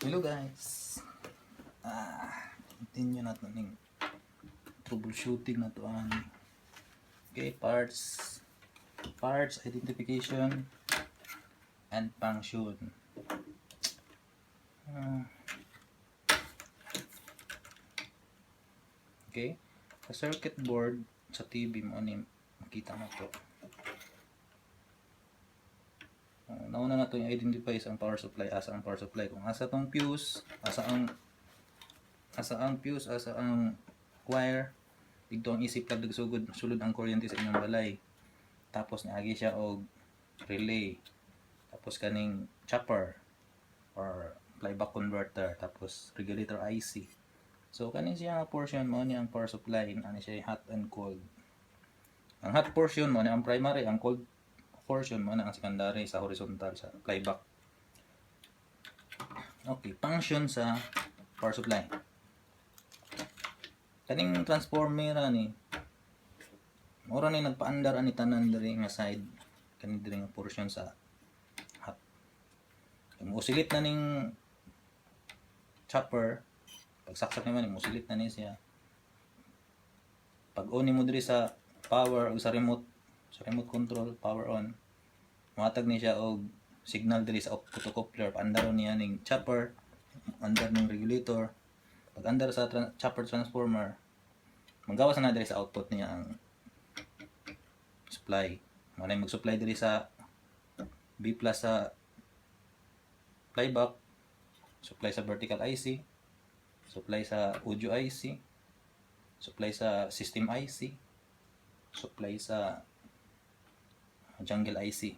Hello guys. Continue na to ning troubleshooting na to ani. Okay, parts identification and function. Okay, sa circuit board sa TV mo ni makita mo to. Nauna na to yung identify sa power supply, asa ang power supply, kung asa tong fuse, asa ang fuse, asa ang wire, dito ang isip plug sugod sulod ang kuryente sa inyong balay. Tapos niagi siya og relay, tapos kaning chopper or flyback converter, tapos regulator IC. So kaning siya nga portion mo ni ang power supply, ani siya hot and cold. Ang hot portion mo ni ang primary, ang cold portion mo na ang secondary sa horizontal sa flyback. Okay, function sa power supply. Kaning transformer ni ora ni nagpaandar ani tanan diri nga side, kani diri nga portion sa hot. Musilit na ning chopper, pagsaksak naman musilit na ni siya. Pag on mo diri sa power o sa remote control, power on, matag ni siya og signal diri sa photocoupler, paandar niya ning chopper, andar ning regulator. Pag andar sa chopper transformer, magawas na diri sa output niya ang supply. Manay mag-supply diri sa B+ sa flyback, supply sa vertical IC, supply sa audio IC, supply sa system IC, supply sa jungle IC.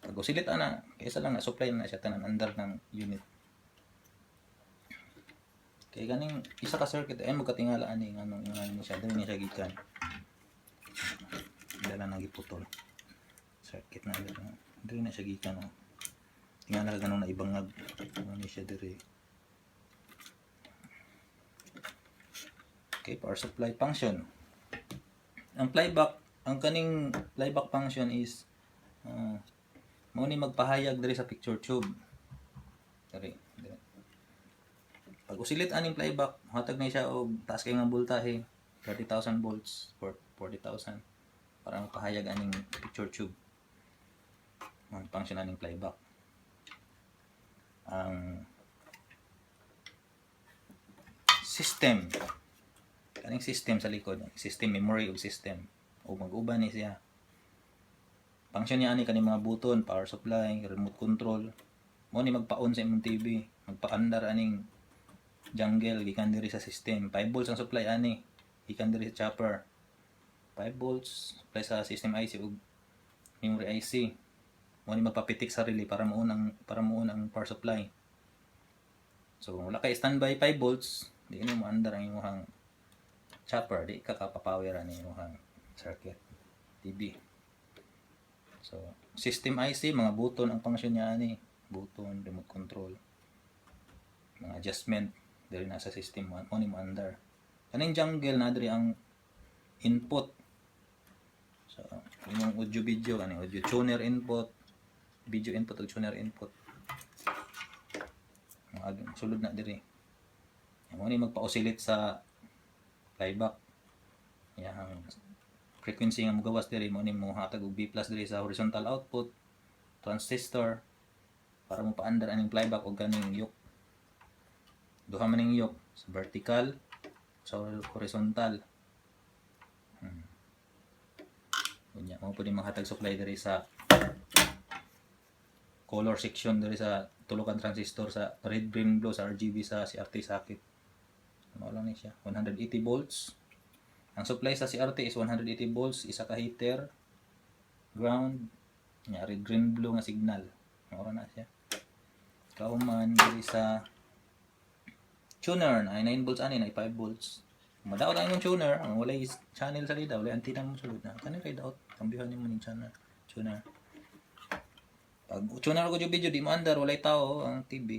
Pag usilit ana, kaysa lang na supply na siya tanan under ng unit. Kay ganing isa ka circuit ay magkatingala ani nganong ingay ni siya diri ni siya gikan. Dala nang giputol. Circuit na diri na siya gikan. Tingala ganun na ibangag ni siya diri. Okay, power supply function. Ang flyback, ang kaning flyback function is mao ni magpahayag diri sa picture tube. Diri. Pag usilit aning flyback, hatag na siya og taas kay nga voltahe, 30,000 volts or 40,000 para magpahayag aning picture tube. Ang function aning flyback. Ang system, kaning system sa likod, system memory ug system, o mag-uban ni siya. Function niya ani kaning mga button, power supply, remote control, mo ni magpa-on sa imong TV, magpa-andar aning jungle gikan diri sa system. 5 volts ang supply ani gikan diri sa chopper. 5 volts supply sa system IC ug memory IC. Mo ni magpapitik sa relay para muon ang power supply. So kung wala kay standby 5 volts, di mo maandar ang imong chopper, di ka kapapower ani imong circuit TV. So system IC, mga button ang function niya ani, button, remote control, mga adjustment diri na sa system mo ni maandar. Kaning jungle na diri ang input. So imong audio video kaning audio tuner input, video input ug tuner input. Sulod na diri. Mo ni magpa-oscillate sa playback. Yang frequency nga mogawas diri mo ni mo hatag og B+ diri sa horizontal output transistor para mo paandar aning playback og kaning yoke. Duha man ning yoke sa vertical sa horizontal. Unya mo pwede maghatag supply diri sa color section diri sa tulokan transistor sa red, green, blue sa RGB sa CRT socket. Mao lang ni siya 180 volts. Ang supply sa CRT is 180 volts, isa ka heater, ground, nya red, green, blue nga signal. Mao na siya. Kauman diri sa tuner na 9 volts ani na 5 volts. Madaot ang imong tuner, ang walay channel sa lida, walay antenna mo sulod na. Kani read out, kambihan nimo ning channel tuner. Pag tuner ko video di mo andar walay tao ang TV.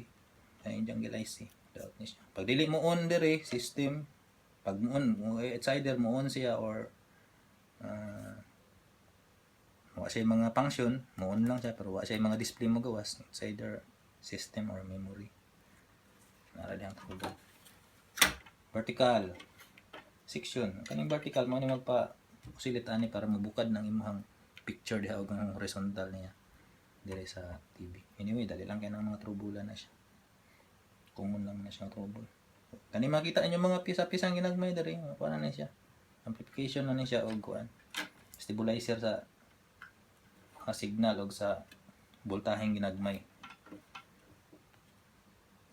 Ay jungle IC. Daot ni siya. Pag dili mo on diri system, pag mo on it's either mo on siya or wa siya mga function, mo on lang siya pero wa siya mga display mo gawas. It's either system or memory. Nara dihang trouble. Vertical section. Kaning vertical mo ni magpa usilit ani para mabukad ng imong picture diha og ang horizontal niya dire sa TV. Anyway, dali lang kay ng mga trouble na siya. Common lang na siya trouble. Kani makita inyo mga pisa-pisang ginagmay diri, kuan na siya. Amplification na ni siya og kuan. Stabilizer sa signal og sa voltaheng ginagmay.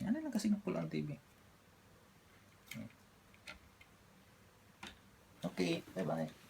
Yan lang kasi simple ang TV. Okay, bye-bye.